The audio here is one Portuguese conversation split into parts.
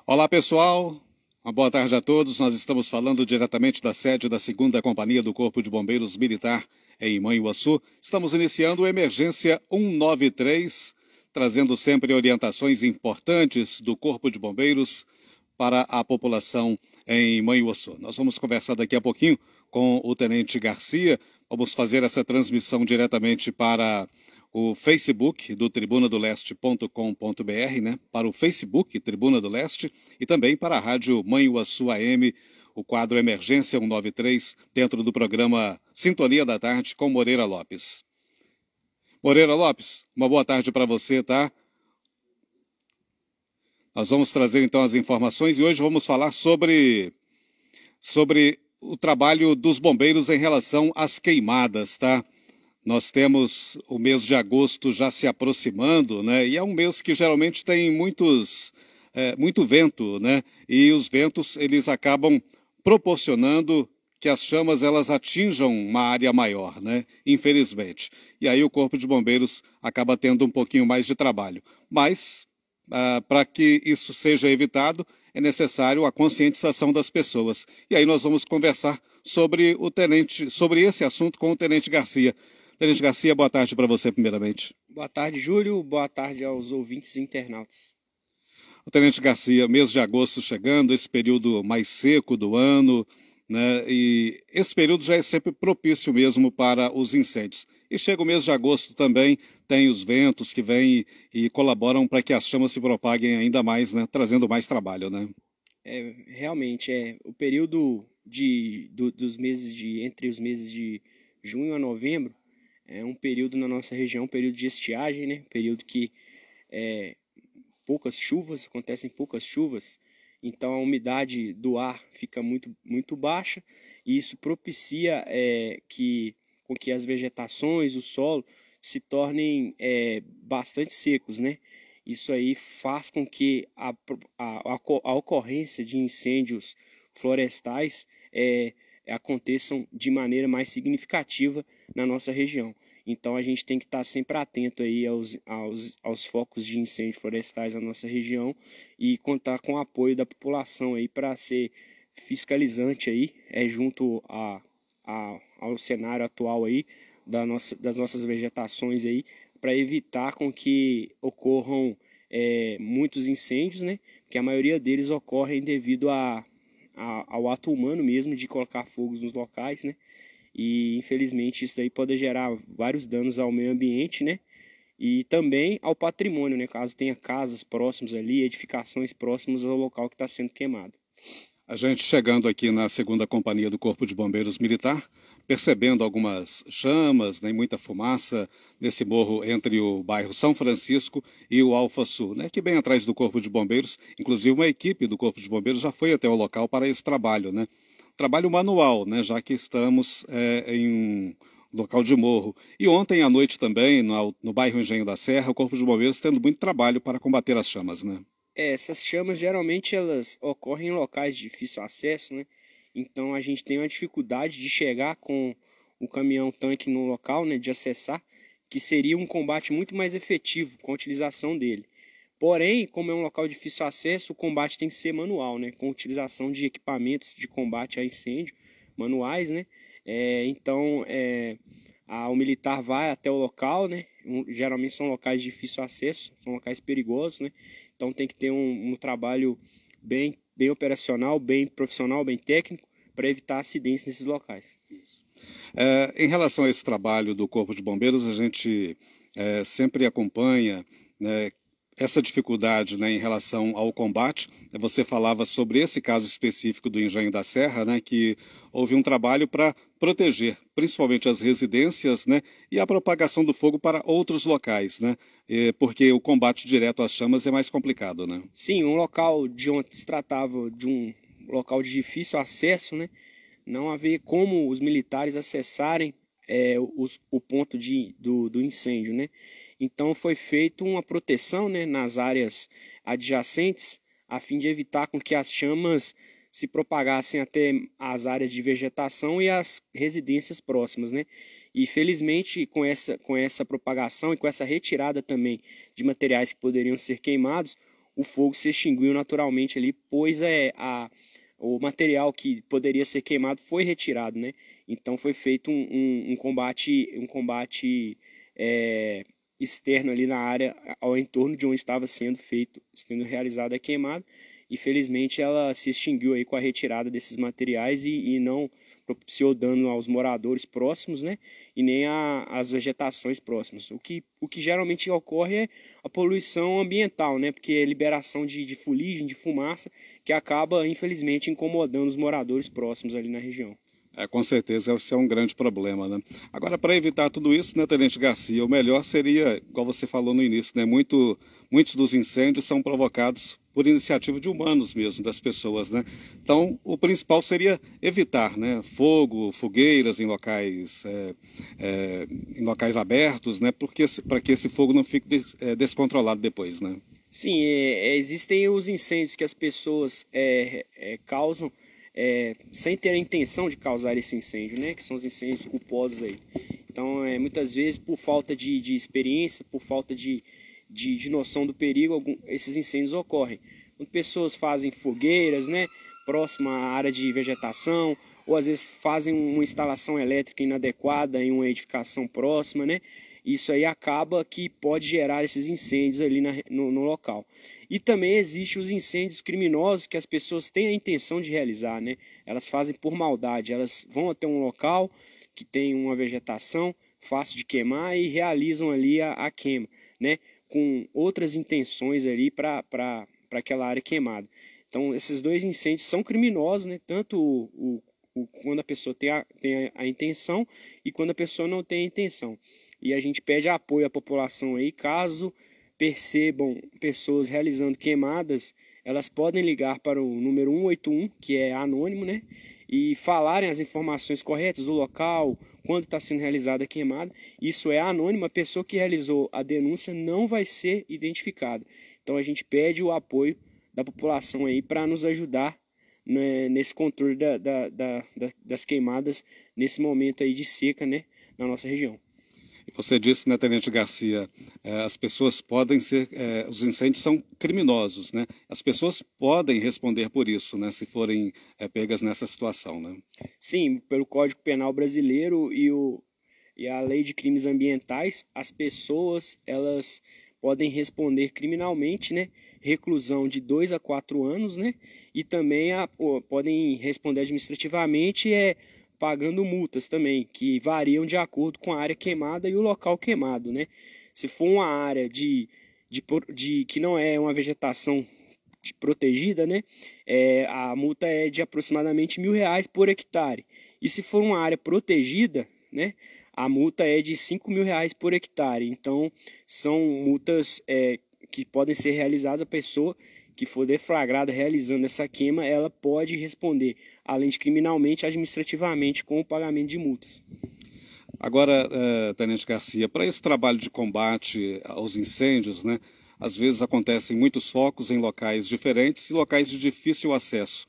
Olá, pessoal. Uma boa tarde a todos. Nós estamos falando diretamente da sede da 2ª Companhia do Corpo de Bombeiros Militar em Manhuaçu. Estamos iniciando a Emergência 193, trazendo sempre orientações importantes do Corpo de Bombeiros para a população em Manhuaçu. Nós vamos conversar daqui a pouquinho com o Tenente Garcia. Vamos fazer essa transmissão diretamente para o Facebook do tribunadoleste.com.br, né? Para o Facebook Tribuna do Leste e também para a Rádio Manhuaçu AM, o quadro Emergência 193, dentro do programa Sintonia da Tarde com Moreira Lopes. Moreira Lopes, uma boa tarde para você, tá? Nós vamos trazer então as informações e hoje vamos falar sobre o trabalho dos bombeiros em relação às queimadas, tá? Nós temos o mês de agosto já se aproximando, né? E é um mês que geralmente tem muito vento, né? E os ventos, eles acabam proporcionando que as chamas elas atinjam uma área maior, né? Infelizmente. E aí o Corpo de Bombeiros acaba tendo um pouquinho mais de trabalho. Mas, para que isso seja evitado, é necessário a conscientização das pessoas. E aí nós vamos conversar sobre esse assunto com o Tenente Garcia. Tenente Garcia, boa tarde para você, primeiramente. Boa tarde, Júlio. Boa tarde aos ouvintes e internautas. O Tenente Garcia, mês de agosto chegando, esse período mais seco do ano, né? E esse período já é sempre propício mesmo para os incêndios. E chega o mês de agosto também, tem os ventos que vêm e colaboram para que as chamas se propaguem ainda mais, né? Trazendo mais trabalho, né? Realmente, o período entre os meses de junho a novembro, é um período na nossa região, um período de estiagem, né? Período que acontecem poucas chuvas, então a umidade do ar fica muito baixa e isso propicia com que as vegetações, o solo, se tornem bastante secos, né? Isso aí faz com que a ocorrência de incêndios florestais aconteçam de maneira mais significativa na nossa região. Então a gente tem que estar sempre atento aí aos focos de incêndios florestais na nossa região e contar com o apoio da população aí para ser fiscalizante aí, junto ao cenário atual aí das nossas vegetações aí, para evitar com que ocorram muitos incêndios, né? Porque a maioria deles ocorrem devido ao ato humano mesmo de colocar fogos nos locais, né? E infelizmente isso daí pode gerar vários danos ao meio ambiente, né? E também ao patrimônio, né? Caso tenha casas próximas ali, edificações próximas ao local que está sendo queimado. A gente chegando aqui na 2ª Companhia do Corpo de Bombeiros Militar, percebendo algumas chamas, né, muita fumaça nesse morro entre o bairro São Francisco e o Alfa Sul, né, que bem atrás do Corpo de Bombeiros, inclusive uma equipe do Corpo de Bombeiros já foi até o local para esse trabalho, né? Trabalho manual, né, já que estamos em um local de morro. E ontem à noite também, no bairro Engenho da Serra, o Corpo de Bombeiros tendo muito trabalho para combater as chamas, né? Essas chamas geralmente elas ocorrem em locais de difícil acesso, né? Então a gente tem uma dificuldade de chegar com o caminhão-tanque no local, né, de acessar, que seria um combate muito mais efetivo com a utilização dele. Porém, como é um local de difícil acesso, o combate tem que ser manual, né, com utilização de equipamentos de combate a incêndio manuais, né? O militar vai até o local, né? Geralmente são locais de difícil acesso, são locais perigosos, né? Então tem que ter um trabalho bem operacional, bem profissional, bem técnico, para evitar acidentes nesses locais. Em relação a esse trabalho do Corpo de Bombeiros, a gente sempre acompanha, né, essa dificuldade, né, em relação ao combate. Você falava sobre esse caso específico do Engenho da Serra, né, que houve um trabalho para proteger principalmente as residências, né, e a propagação do fogo para outros locais, né, porque o combate direto às chamas é mais complicado, né? Sim, um local de onde se tratava de um local de difícil acesso, né, não havia como os militares acessarem o ponto do incêndio, né? Então foi feita uma proteção, né, nas áreas adjacentes, a fim de evitar com que as chamas se propagassem até as áreas de vegetação e as residências próximas, né? E felizmente com essa propagação e com essa retirada também de materiais que poderiam ser queimados, o fogo se extinguiu naturalmente ali, pois o material que poderia ser queimado foi retirado, né? Então foi feito um combate externo ali na área, ao entorno de onde estava sendo realizada a queimada. E felizmente ela se extinguiu aí com a retirada desses materiais e não propiciou dano aos moradores próximos, né? E nem às vegetações próximas. O que geralmente ocorre é a poluição ambiental, né? Porque é liberação de fuligem, de fumaça, que acaba, infelizmente, incomodando os moradores próximos ali na região. Com certeza, esse é um grande problema, né? Agora, para evitar tudo isso, né, Tenente Garcia, o melhor seria, igual você falou no início, né? Muitos dos incêndios são provocados por iniciativa de humanos mesmo, das pessoas, né? Então, o principal seria evitar, né? Fogueiras em locais abertos, né? Para que esse fogo não fique descontrolado depois, né? Sim, existem os incêndios que as pessoas causam sem ter a intenção de causar esse incêndio, né? Que são os incêndios culposos aí. Então, muitas vezes, por falta de experiência, por falta de noção do perigo, esses incêndios ocorrem. Quando pessoas fazem fogueiras, né? Próximo à área de vegetação, ou às vezes fazem uma instalação elétrica inadequada em uma edificação próxima, né? Isso aí acaba que pode gerar esses incêndios ali no local. E também existem os incêndios criminosos que as pessoas têm a intenção de realizar, né? Elas fazem por maldade, elas vão até um local que tem uma vegetação fácil de queimar e realizam ali a queima, né? Com outras intenções ali para aquela área queimada. Então, esses dois incêndios são criminosos, né? Tanto quando a pessoa tem a intenção e quando a pessoa não tem a intenção. E a gente pede apoio à população aí, caso percebam pessoas realizando queimadas, elas podem ligar para o número 181, que é anônimo, né? E falarem as informações corretas do local, quando está sendo realizada a queimada. Isso é anônimo, a pessoa que realizou a denúncia não vai ser identificada. Então a gente pede o apoio da população aí para nos ajudar, né, nesse controle das queimadas, nesse momento aí de seca, né, na nossa região. Você disse, né, Tenente Garcia, as pessoas podem ser, os incêndios são criminosos, né? As pessoas podem responder por isso, né, se forem pegas nessa situação, né? Sim, pelo Código Penal brasileiro e a Lei de Crimes Ambientais, as pessoas elas podem responder criminalmente, né? Reclusão de 2 a 4 anos, né? E também podem responder administrativamente, pagando multas também, que variam de acordo com a área queimada e o local queimado, né? Se for uma área que não é uma vegetação protegida, né? A multa é de aproximadamente R$ 1.000 por hectare. E se for uma área protegida, né? A multa é de R$ 5.000 por hectare. Então, são multas que podem ser realizadas. A pessoa que for deflagrada realizando essa queima, ela pode responder, além de criminalmente, administrativamente, com o pagamento de multas. Agora, Tenente Garcia, para esse trabalho de combate aos incêndios, né, às vezes acontecem muitos focos em locais diferentes e locais de difícil acesso.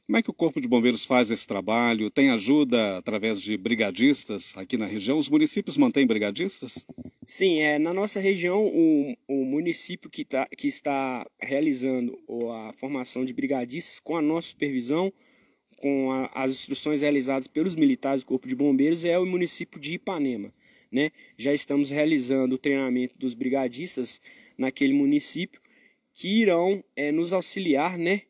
Como é que o Corpo de Bombeiros faz esse trabalho? Tem ajuda através de brigadistas aqui na região? Os municípios mantêm brigadistas? Sim, na nossa região, o município que está realizando a formação de brigadistas, com a nossa supervisão, com as instruções realizadas pelos militares do Corpo de Bombeiros, é o município de Ipanema, né? Já estamos realizando o treinamento dos brigadistas naquele município, que irão nos auxiliar, né?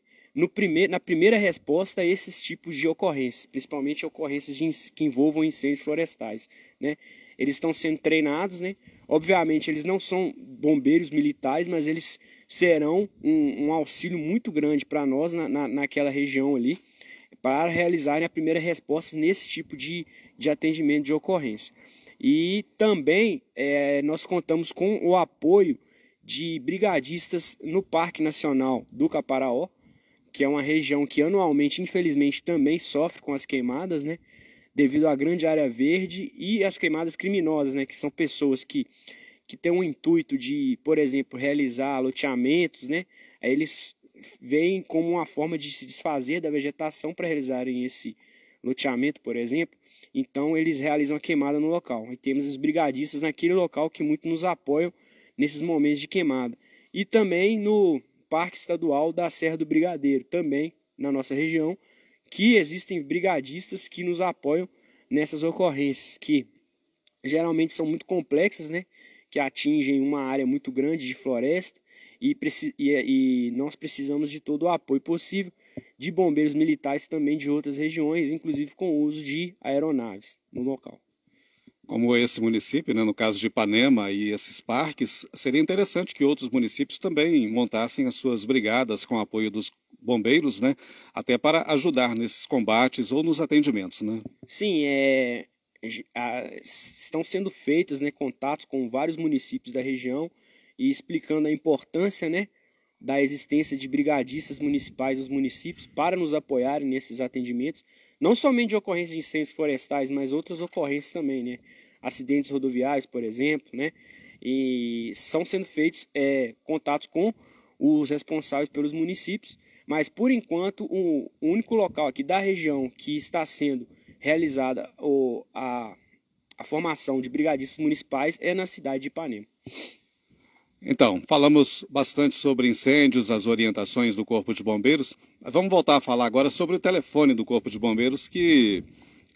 Na primeira resposta a esses tipos de ocorrências, principalmente ocorrências que envolvam incêndios florestais, né? Eles estão sendo treinados, né? Obviamente eles não são bombeiros militares, mas eles serão um auxílio muito grande para nós naquela região ali, para realizarem a primeira resposta nesse tipo de atendimento de ocorrência. E também nós contamos com o apoio de brigadistas no Parque Nacional do Caparaó, que é uma região que anualmente, infelizmente, também sofre com as queimadas, né? Devido à grande área verde e às queimadas criminosas, né? Que são pessoas que têm um intuito de, por exemplo, realizar loteamentos, né? Aí eles veem como uma forma de se desfazer da vegetação para realizarem esse loteamento, por exemplo. Então, eles realizam a queimada no local. E temos os brigadistas naquele local que muito nos apoiam nesses momentos de queimada. E também no Parque Estadual da Serra do Brigadeiro, também na nossa região, que existem brigadistas que nos apoiam nessas ocorrências, que geralmente são muito complexas, né? Que atingem uma área muito grande de floresta e nós precisamos de todo o apoio possível de bombeiros militares também de outras regiões, inclusive com o uso de aeronaves no local. Como esse município, né, no caso de Ipanema e esses parques, seria interessante que outros municípios também montassem as suas brigadas com o apoio dos bombeiros, né, até para ajudar nesses combates ou nos atendimentos, né? Sim, estão sendo feitos, né, contatos com vários municípios da região e explicando a importância, né, da existência de brigadistas municipais nos municípios para nos apoiarem nesses atendimentos, não somente de ocorrências de incêndios florestais, mas outras ocorrências também, né? Acidentes rodoviários, por exemplo, né? E estão sendo feitos contatos com os responsáveis pelos municípios, mas por enquanto o único local aqui da região que está sendo realizada a formação de brigadistas municipais é na cidade de Ipanema. Então, falamos bastante sobre incêndios, as orientações do Corpo de Bombeiros. Vamos voltar a falar agora sobre o telefone do Corpo de Bombeiros, que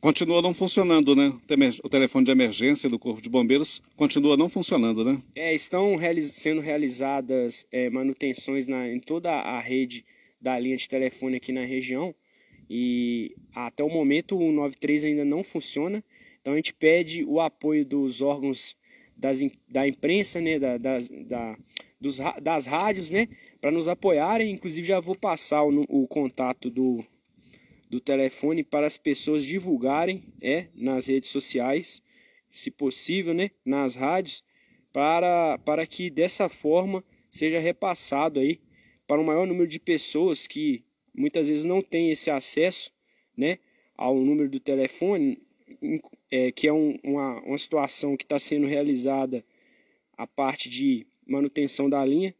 continua não funcionando, né? O telefone de emergência do Corpo de Bombeiros continua não funcionando, né? Estão sendo realizadas manutenções em toda a rede da linha de telefone aqui na região e até o momento o 93 ainda não funciona. Então a gente pede o apoio dos órgãos da imprensa, né, das rádios, né, para nos apoiarem. Inclusive já vou passar o contato do telefone para as pessoas divulgarem nas redes sociais, se possível, né, nas rádios, para que dessa forma seja repassado aí para o maior número de pessoas que muitas vezes não têm esse acesso, né, ao número do telefone, que é uma situação que está sendo realizada a parte de manutenção da linha.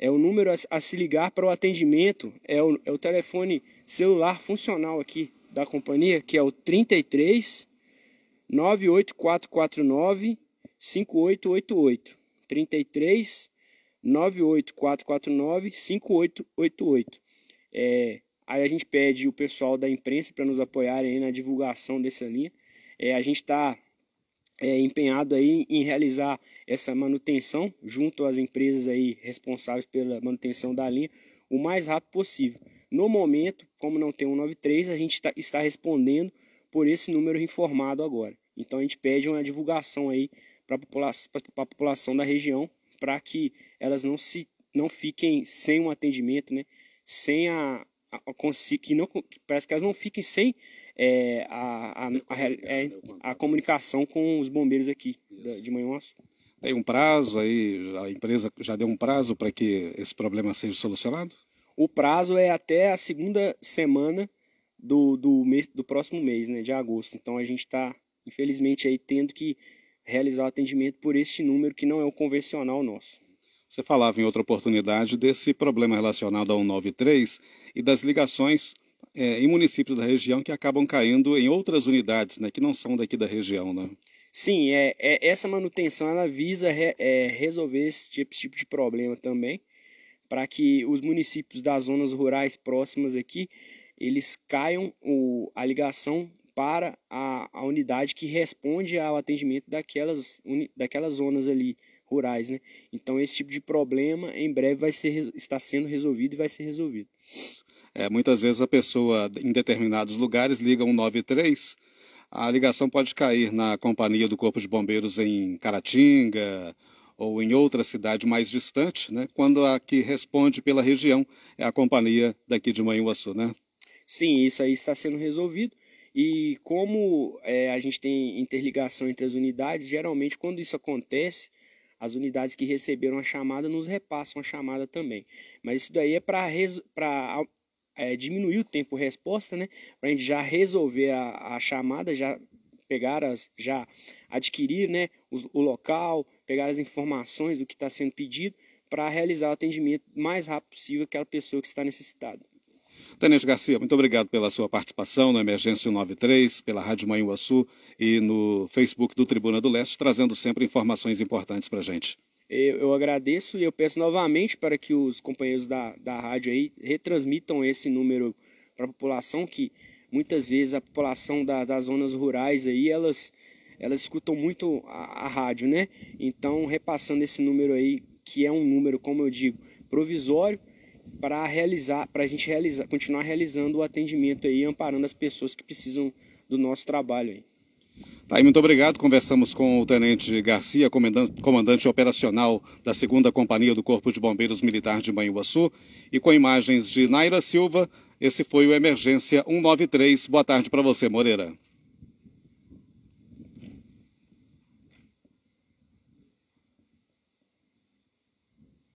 O número a se ligar para o atendimento é o telefone celular funcional aqui da companhia, que é o 33 98449 5888. 33 98449 5888. Aí a gente pede o pessoal da imprensa para nos apoiarem aí na divulgação dessa linha. A gente está empenhado aí em realizar essa manutenção junto às empresas aí responsáveis pela manutenção da linha o mais rápido possível. No momento, como não tem 193, a gente está respondendo por esse número informado agora. Então a gente pede uma divulgação aí para a população da região, para que elas não fiquem sem um atendimento, né? Sem parece que elas não fiquem sem a comunicação com os bombeiros aqui de Manhuaçu. Tem um prazo aí, a empresa já deu um prazo para que esse problema seja solucionado? O prazo é até a segunda semana do próximo mês, né, de agosto. Então a gente está, infelizmente, aí tendo que realizar o atendimento por este número que não é o convencional nosso. Você falava em outra oportunidade desse problema relacionado ao 193 e das ligações em municípios da região que acabam caindo em outras unidades, né, que não são daqui da região, né? Sim, essa manutenção ela visa resolver esse tipo de problema também, para que os municípios das zonas rurais próximas aqui, eles caiam a ligação para a unidade que responde ao atendimento daquelas zonas ali rurais, né? Então esse tipo de problema em breve está sendo resolvido e vai ser resolvido. Muitas vezes a pessoa em determinados lugares liga 193, a ligação pode cair na companhia do Corpo de Bombeiros em Caratinga ou em outra cidade mais distante, né? Quando a que responde pela região é a companhia daqui de Manhuaçu, né? Sim, isso aí está sendo resolvido. E como a gente tem interligação entre as unidades, geralmente quando isso acontece, as unidades que receberam a chamada nos repassam a chamada também. Mas isso daí é para diminuir o tempo de resposta, né? Para a gente já resolver a chamada, já adquirir, né, o local, pegar as informações do que está sendo pedido para realizar o atendimento mais rápido possível àquela pessoa que está necessitada. Tenente Garcia, muito obrigado pela sua participação no Emergência 193, pela Rádio Manhuaçu e no Facebook do Tribuna do Leste, trazendo sempre informações importantes para a gente. eu agradeço e eu peço novamente para que os companheiros da rádio aí retransmitam esse número para a população, que muitas vezes a população das zonas rurais aí, elas escutam muito a rádio, né? Então, repassando esse número aí, que é um número, como eu digo, provisório, para a gente continuar realizando o atendimento aí, amparando as pessoas que precisam do nosso trabalho aí. Tá aí, muito obrigado. Conversamos com o Tenente Garcia, comandante operacional da 2ª Companhia do Corpo de Bombeiros Militar de Manhuaçu, e com imagens de Naira Silva. Esse foi o Emergência 193. Boa tarde para você, Moreira.